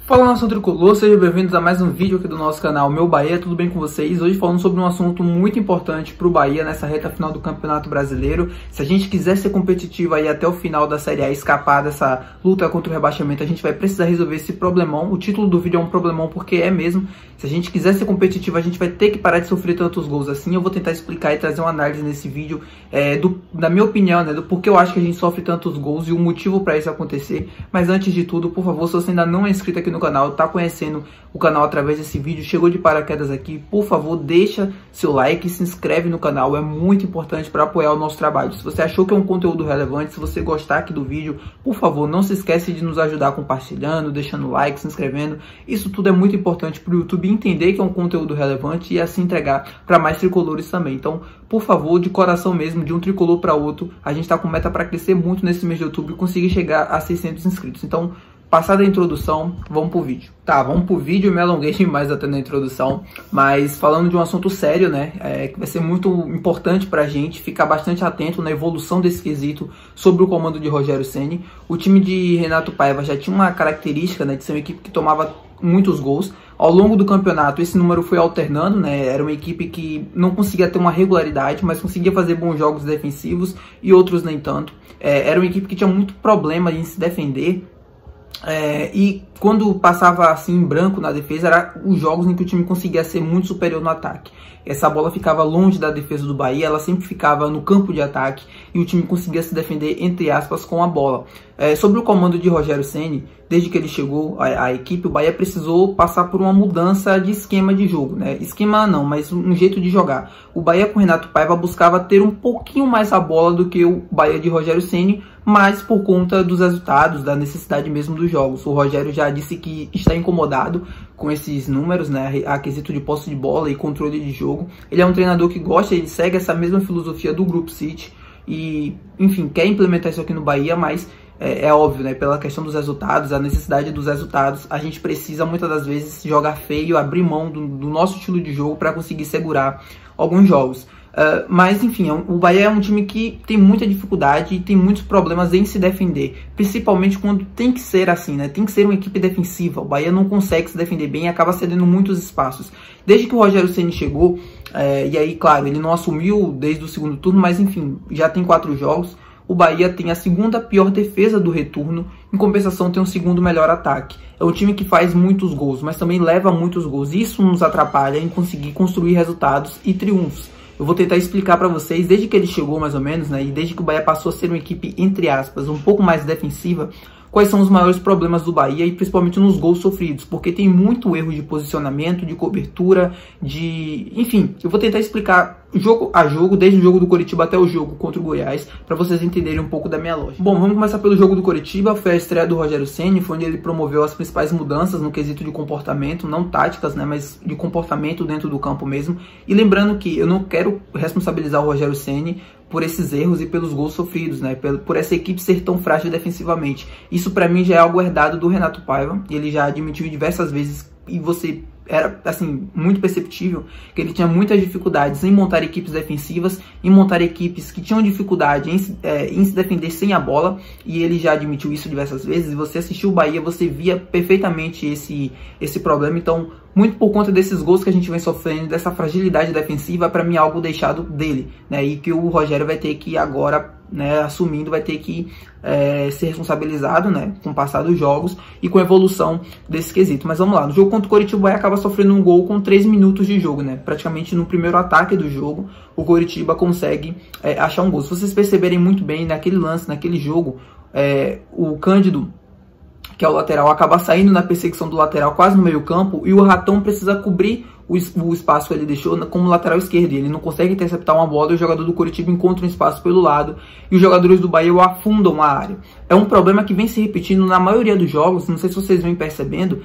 Fala, nação tricolor, sejam bem-vindos a mais um vídeo aqui do nosso canal Meu Bahia, tudo bem com vocês? Hoje falando sobre um assunto muito importante para o Bahia nessa reta final do Campeonato Brasileiro. Se a gente quiser ser competitivo aí até o final da Série A, escapar dessa luta contra o rebaixamento, a gente vai precisar resolver esse problemão. O título do vídeo é um problemão porque é mesmo. Se a gente quiser ser competitivo, a gente vai ter que parar de sofrer tantos gols assim. Eu vou tentar explicar e trazer uma análise nesse vídeo da minha opinião, né, do porquê eu acho que a gente sofre tantos gols e o motivo para isso acontecer. Mas antes de tudo, por favor, se você ainda não é inscrito aqui no canal, tá conhecendo o canal através desse vídeo, chegou de paraquedas aqui, por favor, deixa seu like e se inscreve no canal, é muito importante para apoiar o nosso trabalho. Se você achou que é um conteúdo relevante, se você gostar aqui do vídeo, por favor, não se esquece de nos ajudar compartilhando, deixando like, se inscrevendo. Isso tudo é muito importante para o YouTube entender que é um conteúdo relevante e assim entregar para mais tricolores também. Então, por favor, de coração mesmo, de um tricolor para outro, a gente está com meta para crescer muito nesse mês de outubro e conseguir chegar a 600 inscritos. Então, passada a introdução, vamos pro vídeo. Tá, vamos pro vídeo, eu me alonguei demais até na introdução, mas falando de um assunto sério, né, que vai ser muito importante pra gente ficar bastante atento na evolução desse quesito sobre o comando de Rogério Ceni. O time de Renato Paiva já tinha uma característica, né, de ser uma equipe que tomava muitos gols. Ao longo do campeonato, esse número foi alternando, né, era uma equipe que não conseguia ter uma regularidade, mas conseguia fazer bons jogos defensivos e outros nem tanto. Era uma equipe que tinha muito problema em se defender. E quando passava assim em branco na defesa, eram os jogos em que o time conseguia ser muito superior no ataque. Essa bola ficava longe da defesa do Bahia, ela sempre ficava no campo de ataque e o time conseguia se defender, entre aspas, com a bola. Sobre o comando de Rogério Ceni, desde que ele chegou à equipe, o Bahia precisou passar por uma mudança de esquema de jogo, né? Esquema não, mas um jeito de jogar. O Bahia com Renato Paiva buscava ter um pouquinho mais a bola do que o Bahia de Rogério Ceni, mas por conta dos resultados, da necessidade mesmo dos jogos. O Rogério já disse que está incomodado com esses números, né, a quesito de posse de bola e controle de jogo. Ele é um treinador que gosta, ele segue essa mesma filosofia do Grupo City e, enfim, quer implementar isso aqui no Bahia, mas é óbvio, né, pela questão dos resultados, a necessidade dos resultados, a gente precisa muitas das vezes jogar feio, abrir mão do nosso estilo de jogo para conseguir segurar alguns jogos. Mas enfim, o Bahia é um time que tem muita dificuldade e tem muitos problemas em se defender, principalmente quando tem que ser assim, né? Tem que ser uma equipe defensiva. O Bahia não consegue se defender bem e acaba cedendo muitos espaços. Desde que o Rogério Ceni chegou, e aí, claro, ele não assumiu desde o segundo turno, mas enfim, já tem 4 jogos. O Bahia tem a segunda pior defesa do retorno, em compensação tem o segundo melhor ataque. É um time que faz muitos gols, mas também leva muitos gols. Isso nos atrapalha em conseguir construir resultados e triunfos. Eu vou tentar explicar para vocês, desde que ele chegou mais ou menos, né, e desde que o Bahia passou a ser uma equipe, entre aspas, um pouco mais defensiva, quais são os maiores problemas do Bahia e principalmente nos gols sofridos, porque tem muito erro de posicionamento, de cobertura, enfim, eu vou tentar explicar jogo a jogo, desde o jogo do Coritiba até o jogo contra o Goiás, para vocês entenderem um pouco da minha lógica. Bom, vamos começar pelo jogo do Coritiba. Foi a estreia do Rogério Ceni, foi onde ele promoveu as principais mudanças no quesito de comportamento, não táticas, né, mas de comportamento dentro do campo mesmo. E lembrando que eu não quero responsabilizar o Rogério Ceni por esses erros e pelos gols sofridos, né, por essa equipe ser tão frágil defensivamente. Isso para mim já é algo herdado do Renato Paiva, ele já admitiu diversas vezes e você era, assim, muito perceptível que ele tinha muitas dificuldades em montar equipes defensivas, em montar equipes que tinham dificuldade em se defender sem a bola, e ele já admitiu isso diversas vezes. E você assistiu o Bahia, você via perfeitamente esse problema. Então, muito por conta desses gols que a gente vem sofrendo, dessa fragilidade defensiva, para mim é algo deixado dele, né, e que o Rogério vai ter que agora, né, assumindo, vai ter que ser responsabilizado, né, com o passar dos jogos e com a evolução desse quesito. Mas vamos lá, no jogo contra o Coritiba, o Bahia acaba sofrendo um gol com 3 minutos de jogo, né, praticamente no primeiro ataque do jogo, o Coritiba consegue achar um gol. Se vocês perceberem muito bem, naquele lance, naquele jogo, o Cândido, que é o lateral, acaba saindo na perseguição do lateral quase no meio campo, e o Ratão precisa cobrir o espaço que ele deixou como lateral esquerdo, e ele não consegue interceptar uma bola, e o jogador do Coritiba encontra um espaço pelo lado, e os jogadores do Bahia o afundam a área. É um problema que vem se repetindo na maioria dos jogos, não sei se vocês vêm percebendo,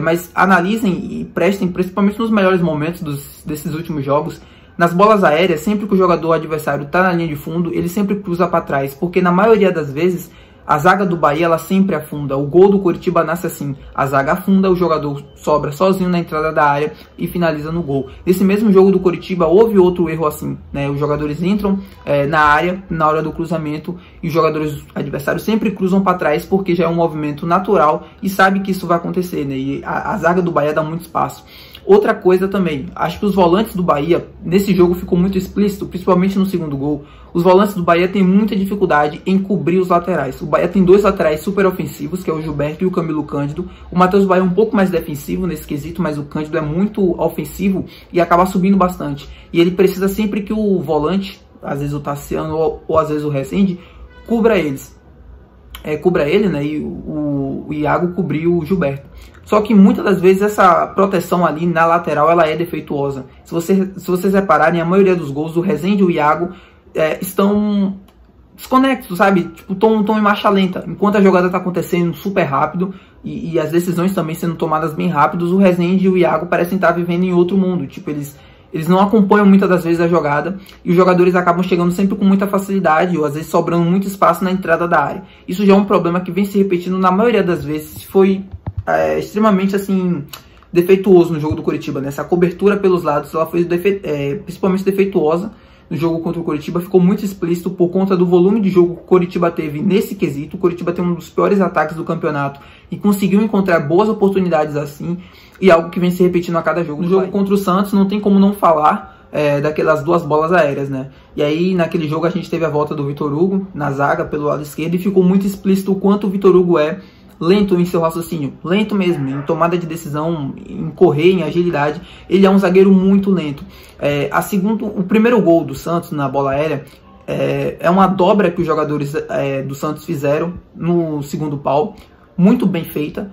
mas analisem e prestem, principalmente nos melhores momentos desses últimos jogos, nas bolas aéreas, sempre que o jogador adversário está na linha de fundo, ele sempre cruza para trás, porque na maioria das vezes A zaga do Bahia, ela sempre afunda. O gol do Coritiba nasce assim. A zaga afunda, o jogador sobra sozinho na entrada da área e finaliza no gol. Nesse mesmo jogo do Coritiba, houve outro erro assim, né? Os jogadores entram na área, na hora do cruzamento, e os jogadores adversários sempre cruzam para trás, porque já é um movimento natural e sabe que isso vai acontecer, né? E a zaga do Bahia dá muito espaço. Outra coisa também, acho que os volantes do Bahia, nesse jogo ficou muito explícito, principalmente no segundo gol. Os volantes do Bahia têm muita dificuldade em cobrir os laterais. O Bahia tem dois laterais super ofensivos, que é o Gilberto e o Camilo Cândido. O Matheus Bahia é um pouco mais defensivo nesse quesito, mas o Cândido é muito ofensivo e acaba subindo bastante. E ele precisa sempre que o volante, às vezes o Tassiano ou às vezes o Resende, cubra eles. Cubra ele, né? E o Iago cobriu o Gilberto. Só que muitas das vezes essa proteção ali na lateral ela é defeituosa. Se vocês repararem, a maioria dos gols do Resende e o Iago estão desconexos, sabe? Tipo, estão em marcha lenta. Enquanto a jogada está acontecendo super rápido e as decisões também sendo tomadas bem rápidos, o Resende e o Iago parecem estar vivendo em outro mundo. Tipo, eles não acompanham muitas das vezes a jogada e os jogadores acabam chegando sempre com muita facilidade ou às vezes sobrando muito espaço na entrada da área. Isso já é um problema que vem se repetindo na maioria das vezes. Foi extremamente assim defeituoso no jogo do Coritiba, né? Essa cobertura pelos lados ela foi principalmente defeituosa no jogo contra o Coritiba, ficou muito explícito por conta do volume de jogo que o Coritiba teve nesse quesito. O Coritiba tem um dos piores ataques do campeonato e conseguiu encontrar boas oportunidades assim, e algo que vem se repetindo a cada jogo. No jogo contra o Santos não tem como não falar daquelas duas bolas aéreas, né? E aí naquele jogo a gente teve a volta do Vitor Hugo na zaga pelo lado esquerdo e ficou muito explícito o quanto o Vitor Hugo é lento em seu raciocínio, lento mesmo, em tomada de decisão, em correr, em agilidade. Ele é um zagueiro muito lento. O primeiro gol do Santos na bola aérea é uma dobra que os jogadores do Santos fizeram no segundo pau, muito bem feita,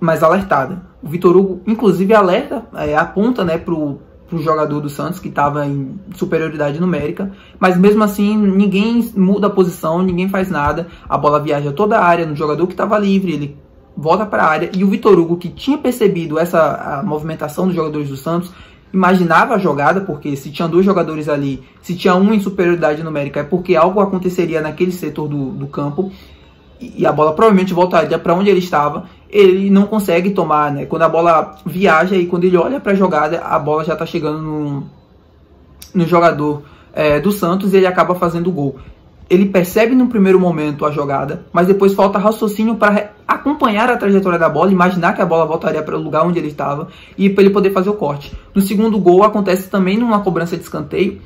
mas alertada. O Vitor Hugo, inclusive, alerta, aponta, né, pro jogador do Santos, que estava em superioridade numérica, mas mesmo assim ninguém muda a posição, ninguém faz nada, a bola viaja toda a área no jogador que estava livre, ele volta para a área, e o Vitor Hugo, que tinha percebido a movimentação dos jogadores do Santos, imaginava a jogada, porque se tinha dois jogadores ali, se tinha um em superioridade numérica, é porque algo aconteceria naquele setor do campo, e a bola provavelmente voltaria para onde ele estava. Ele não consegue tomar, né? Quando a bola viaja e quando ele olha para a jogada, a bola já está chegando no jogador do Santos e ele acaba fazendo o gol. Ele percebe no primeiro momento a jogada, mas depois falta raciocínio para acompanhar a trajetória da bola, imaginar que a bola voltaria para o lugar onde ele estava e para ele poder fazer o corte. No segundo gol acontece também numa cobrança de escanteio.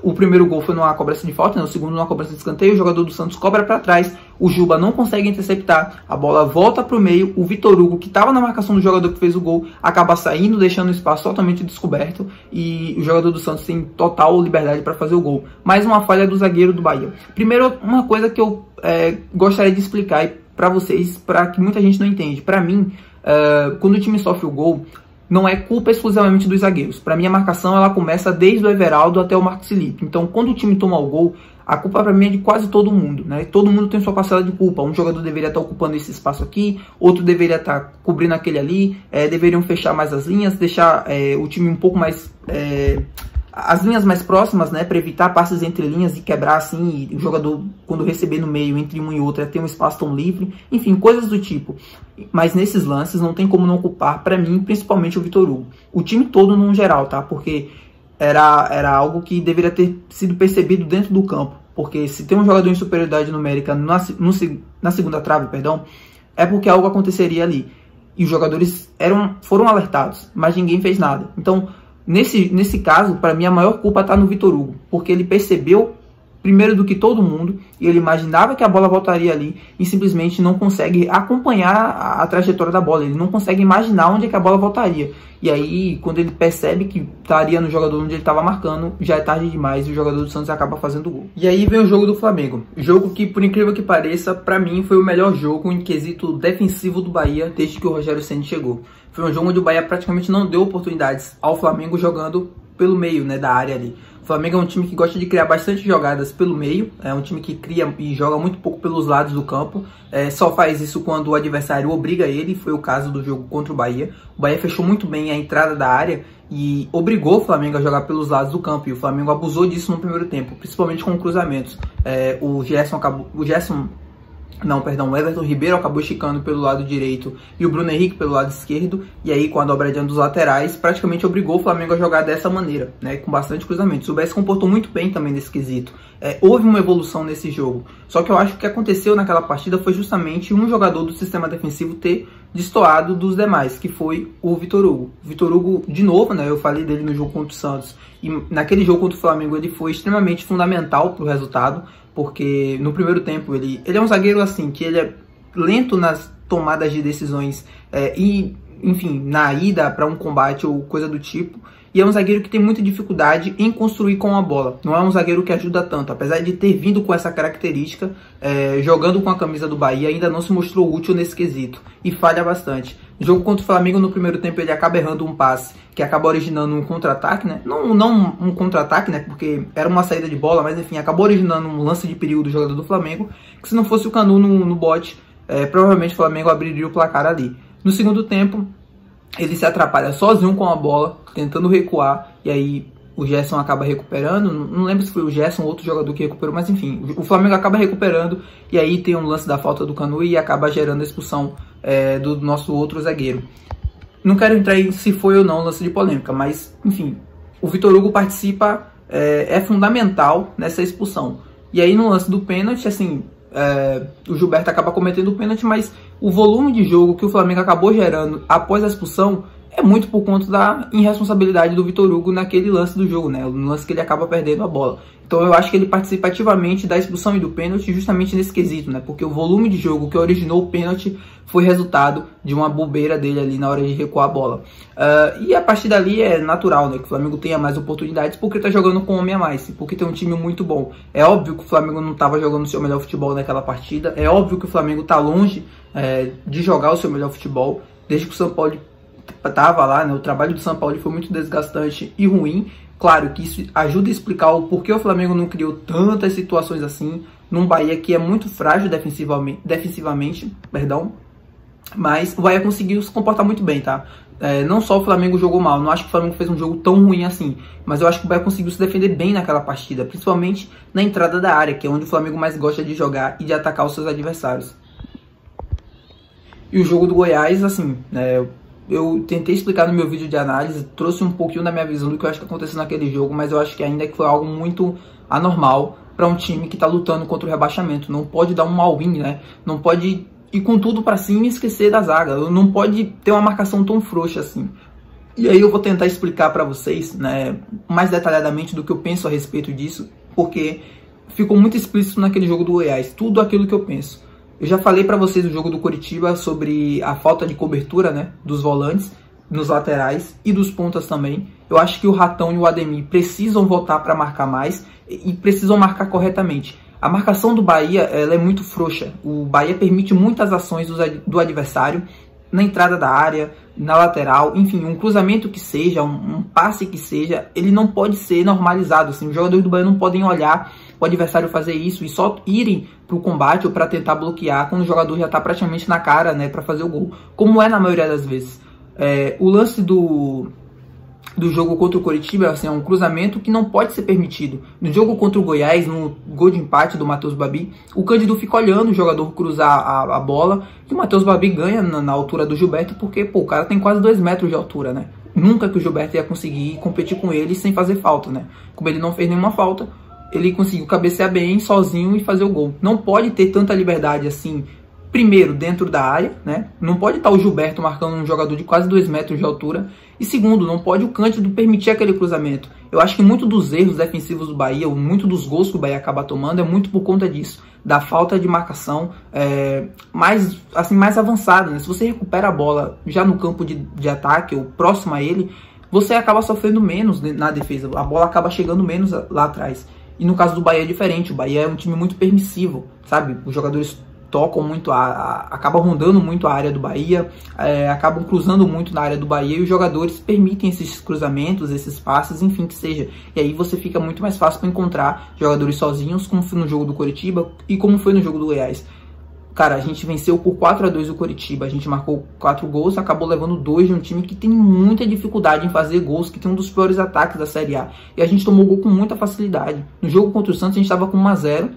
O primeiro gol foi numa cobrança de falta, né? O segundo numa cobrança de escanteio. O jogador do Santos cobra para trás, o Juba não consegue interceptar, a bola volta para o meio. O Vitor Hugo, que estava na marcação do jogador que fez o gol, acaba saindo, deixando o espaço totalmente descoberto, e o jogador do Santos tem total liberdade para fazer o gol. Mais uma falha do zagueiro do Bahia. Primeiro, uma coisa que eu gostaria de explicar para vocês, para que muita gente não entende. Para mim, quando o time sofre o gol, não é culpa exclusivamente dos zagueiros. Para mim, a marcação ela começa desde o Everaldo até o Marcos Felipe. Então, quando o time toma o gol, a culpa para mim é de quase todo mundo, né? Todo mundo tem sua parcela de culpa. Um jogador deveria estar ocupando esse espaço aqui, outro deveria estar cobrindo aquele ali, deveriam fechar mais as linhas, deixar o time um pouco mais... as linhas mais próximas, né, para evitar passes entre linhas e quebrar assim, e o jogador, quando receber no meio, entre um e outro, ter um espaço tão livre, enfim, coisas do tipo. Mas nesses lances não tem como não culpar, para mim, principalmente o Vitor Hugo. O time todo no geral, tá? Porque era algo que deveria ter sido percebido dentro do campo. Porque se tem um jogador em superioridade numérica na segunda trave, perdão, é porque algo aconteceria ali. E os jogadores foram alertados, mas ninguém fez nada. Então, nesse caso, para mim, a maior culpa está no Vitor Hugo, porque ele percebeu primeiro do que todo mundo, e ele imaginava que a bola voltaria ali, e simplesmente não consegue acompanhar a trajetória da bola, ele não consegue imaginar onde é que a bola voltaria. E aí, quando ele percebe que estaria no jogador onde ele estava marcando, já é tarde demais, e o jogador do Santos acaba fazendo o gol. E aí vem o jogo do Flamengo, jogo que, por incrível que pareça, para mim foi o melhor jogo em quesito defensivo do Bahia desde que o Rogério Ceni chegou. Foi um jogo onde o Bahia praticamente não deu oportunidades ao Flamengo jogando pelo meio, né, da área ali. O Flamengo é um time que gosta de criar bastante jogadas pelo meio, é um time que cria e joga muito pouco pelos lados do campo, só faz isso quando o adversário obriga ele, foi o caso do jogo contra o Bahia. O Bahia fechou muito bem a entrada da área e obrigou o Flamengo a jogar pelos lados do campo, e o Flamengo abusou disso no primeiro tempo, principalmente com cruzamentos. O Gerson Não, perdão, o Everton Ribeiro acabou esticando pelo lado direito e o Bruno Henrique pelo lado esquerdo. E aí, com a dobradinha dos laterais, praticamente obrigou o Flamengo a jogar dessa maneira, né? Com bastante cruzamento. O BS se comportou muito bem também nesse quesito. Houve uma evolução nesse jogo. Só que eu acho que o que aconteceu naquela partida foi justamente um jogador do sistema defensivo ter destoado dos demais, que foi o Vitor Hugo. O Vitor Hugo, de novo, né? Eu falei dele no jogo contra o Santos. E naquele jogo contra o Flamengo ele foi extremamente fundamental para o resultado. Porque no primeiro tempo ele é um zagueiro assim, que ele é lento nas tomadas de decisões e, enfim, na ida para um combate ou coisa do tipo. E é um zagueiro que tem muita dificuldade em construir com a bola. Não é um zagueiro que ajuda tanto. Apesar de ter vindo com essa característica, jogando com a camisa do Bahia, ainda não se mostrou útil nesse quesito. E falha bastante. No jogo contra o Flamengo, no primeiro tempo, ele acaba errando um passe que acaba originando um contra-ataque, né? Não um contra-ataque, né? Porque era uma saída de bola, mas enfim, acabou originando um lance de perigo do jogador do Flamengo. Que se não fosse o Canu no bote, provavelmente o Flamengo abriria o placar ali. No segundo tempo, ele se atrapalha sozinho com a bola, tentando recuar, e aí o Gerson acaba recuperando. Não lembro se foi o Gerson ou outro jogador que recuperou, mas enfim, o Flamengo acaba recuperando, e aí tem um lance da falta do Canu e acaba gerando a expulsão do nosso outro zagueiro. Não quero entrar em se foi ou não um lance de polêmica, mas enfim, o Vitor Hugo participa, é fundamental nessa expulsão. E aí no lance do pênalti, assim, o Gilberto acaba cometendo o pênalti, mas o volume de jogo que o Flamengo acabou gerando após a expulsão é muito por conta da irresponsabilidade do Vitor Hugo naquele lance do jogo, né? No lance que ele acaba perdendo a bola. Então eu acho que ele participa ativamente da expulsão e do pênalti justamente nesse quesito, né? Porque o volume de jogo que originou o pênalti foi resultado de uma bobeira dele ali na hora de recuar a bola. E a partir dali é natural, né? Que o Flamengo tenha mais oportunidades porque tá jogando com um homem a mais, porque tem um time muito bom. É óbvio que o Flamengo não estava jogando o seu melhor futebol naquela partida. É óbvio que o Flamengo tá longe de jogar o seu melhor futebol. Desde que o São Paulo tava lá, né? O trabalho do São Paulo foi muito desgastante e ruim. Claro que isso ajuda a explicar o porquê o Flamengo não criou tantas situações assim num Bahia que é muito frágil defensivamente, mas o Bahia conseguiu se comportar muito bem, tá? Não só o Flamengo jogou mal, não acho que o Flamengo fez um jogo tão ruim assim, mas eu acho que o Bahia conseguiu se defender bem naquela partida, principalmente na entrada da área, que é onde o Flamengo mais gosta de jogar e de atacar os seus adversários. E o jogo do Goiás, assim, eu tentei explicar no meu vídeo de análise, trouxe um pouquinho da minha visão do que eu acho que aconteceu naquele jogo, mas eu acho que ainda que foi algo muito anormal para um time que está lutando contra o rebaixamento. Não pode dar um all-in, né? Não pode ir com tudo para cima e esquecer da zaga. Não pode ter uma marcação tão frouxa assim. E aí eu vou tentar explicar para vocês, né, mais detalhadamente do que eu penso a respeito disso, porque ficou muito explícito naquele jogo do Goiás, tudo aquilo que eu penso. Eu já falei para vocês no jogo do Coritiba sobre a falta de cobertura, né, dos volantes, nos laterais e dos pontas também. Eu acho que o Ratão e o Ademir precisam voltar para marcar mais e precisam marcar corretamente. A marcação do Bahia ela é muito frouxa. O Bahia permite muitas ações do adversário na entrada da área, na lateral, enfim, um cruzamento que seja, um passe que seja, ele não pode ser normalizado. Assim, os jogadores do Bahia não podem olhar o adversário fazer isso e só irem para o combate ou para tentar bloquear quando o jogador já está praticamente na cara, né, para fazer o gol, como é na maioria das vezes. O lance do jogo contra o Coritiba assim, é um cruzamento que não pode ser permitido. No jogo contra o Goiás, no gol de empate do Matheus Babi, o Cândido fica olhando o jogador cruzar a bola e o Matheus Babi ganha na altura do Gilberto porque o cara tem quase 2 metros de altura, né? Nunca que o Gilberto ia conseguir competir com ele sem fazer falta, né? Como ele não fez nenhuma falta, ele conseguiu cabecear bem sozinho e fazer o gol. Não pode ter tanta liberdade assim, primeiro, dentro da área, né? Não pode estar o Gilberto marcando um jogador de quase 2 metros de altura. E segundo, não pode o Cândido permitir aquele cruzamento. Eu acho que muito dos erros defensivos do Bahia, ou muito dos gols que o Bahia acaba tomando, é muito por conta disso. Da falta de marcação mais avançada, né? Se você recupera a bola já no campo de ataque, ou próximo a ele, você acaba sofrendo menos na defesa. A bola acaba chegando menos lá atrás. E no caso do Bahia é diferente. O Bahia é um time muito permissivo, sabe? Os jogadores tocam muito, acabam rondando muito a área do Bahia, acabam cruzando muito na área do Bahia e os jogadores permitem esses cruzamentos, esses passes, enfim, que seja. E aí você fica muito mais fácil para encontrar jogadores sozinhos, como foi no jogo do Coritiba e como foi no jogo do Goiás. Cara, a gente venceu por 4-2 o Coritiba, a gente marcou 4 gols, acabou levando 2 de um time que tem muita dificuldade em fazer gols, que tem um dos piores ataques da Série A. E a gente tomou gol com muita facilidade. No jogo contra o Santos a gente estava com 1-0,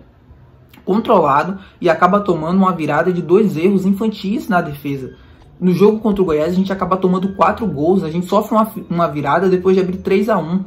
controlado e acaba tomando uma virada de 2 erros infantis na defesa. No jogo contra o Goiás, a gente acaba tomando 4 gols, a gente sofre uma virada depois de abrir 3-1.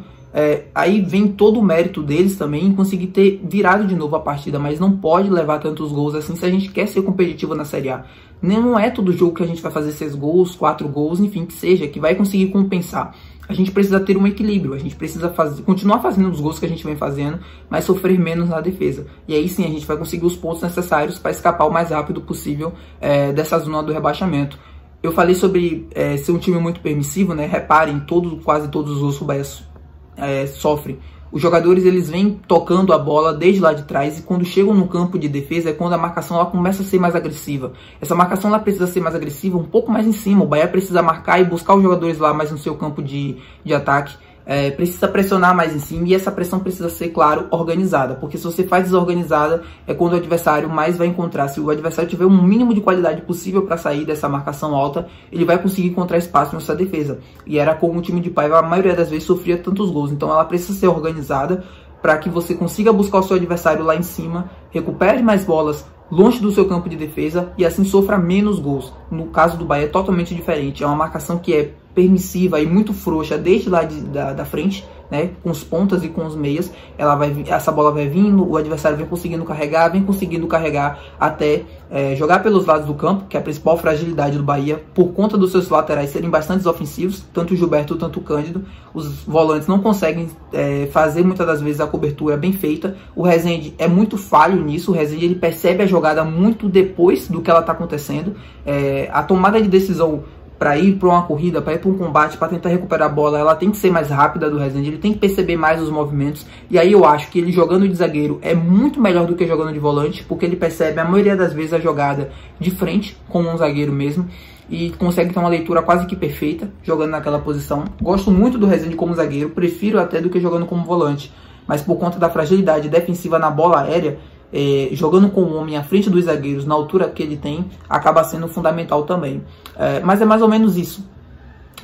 Aí vem todo o mérito deles também em conseguir ter virado de novo a partida, mas não pode levar tantos gols assim se a gente quer ser competitivo na Série A. Não é todo jogo que a gente vai fazer 6 gols, 4 gols, enfim, que seja, que vai conseguir compensar. A gente precisa ter um equilíbrio, a gente precisa continuar fazendo os gols que a gente vem fazendo, mas sofrer menos na defesa. E aí sim a gente vai conseguir os pontos necessários para escapar o mais rápido possível dessa zona do rebaixamento. Eu falei sobre ser um time muito permissivo, né? Reparem, quase todos os gols que o Bahia sofre. Os jogadores eles vêm tocando a bola desde lá de trás e quando chegam no campo de defesa é quando a marcação ela começa a ser mais agressiva. Essa marcação ela precisa ser mais agressiva um pouco mais em cima. O Bahia precisa marcar e buscar os jogadores lá mais no seu campo de ataque. Precisa pressionar mais em cima e essa pressão precisa ser, claro, organizada. Porque se você faz desorganizada é quando o adversário mais vai encontrar. Se o adversário tiver um mínimo de qualidade possível para sair dessa marcação alta, ele vai conseguir encontrar espaço na sua defesa. E era como o time de Paiva, a maioria das vezes, sofria tantos gols. Então ela precisa ser organizada para que você consiga buscar o seu adversário lá em cima, recupere mais bolas longe do seu campo de defesa e assim sofra menos gols. No caso do Bahia é totalmente diferente. É uma marcação que é permissiva e muito frouxa desde lá da frente, né, com os pontas e com os meias. Essa bola vai vindo, o adversário vem conseguindo carregar até jogar pelos lados do campo, que é a principal fragilidade do Bahia, por conta dos seus laterais serem bastante ofensivos, tanto o Gilberto quanto o Cândido. Os volantes não conseguem fazer muitas das vezes a cobertura bem feita. O Rezende é muito falho nisso. O Rezende ele percebe a jogada muito depois do que ela está acontecendo. A tomada de decisão para ir para uma corrida, para ir para um combate, para tentar recuperar a bola, ela tem que ser mais rápida do Rezende, ele tem que perceber mais os movimentos, e aí eu acho que ele jogando de zagueiro é muito melhor do que jogando de volante, porque ele percebe a maioria das vezes a jogada de frente, como um zagueiro mesmo, e consegue ter uma leitura quase que perfeita, jogando naquela posição. Gosto muito do Rezende como zagueiro, prefiro até do que jogando como volante, mas por conta da fragilidade defensiva na bola aérea, jogando com o homem à frente dos zagueiros na altura que ele tem, acaba sendo fundamental também. Mas é mais ou menos isso.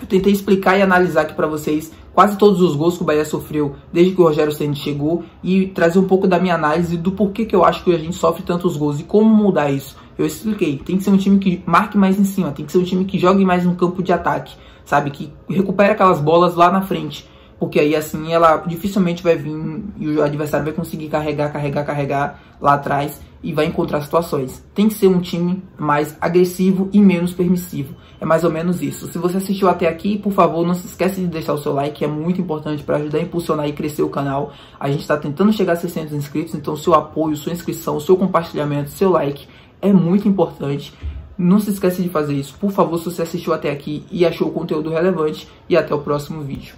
Eu tentei explicar e analisar aqui para vocês quase todos os gols que o Bahia sofreu desde que o Rogério Ceni chegou e trazer um pouco da minha análise do porquê que eu acho que a gente sofre tantos gols e como mudar isso. Eu expliquei, tem que ser um time que marque mais em cima, tem que ser um time que jogue mais no campo de ataque, sabe, que recupere aquelas bolas lá na frente. Porque aí assim ela dificilmente vai vir e o adversário vai conseguir carregar lá atrás e vai encontrar situações. Tem que ser um time mais agressivo e menos permissivo. É mais ou menos isso. Se você assistiu até aqui, por favor, não se esqueça de deixar o seu like, que é muito importante para ajudar a impulsionar e crescer o canal. A gente está tentando chegar a 600 inscritos, então seu apoio, sua inscrição, seu compartilhamento, seu like é muito importante. Não se esqueça de fazer isso, por favor, se você assistiu até aqui e achou o conteúdo relevante. E até o próximo vídeo.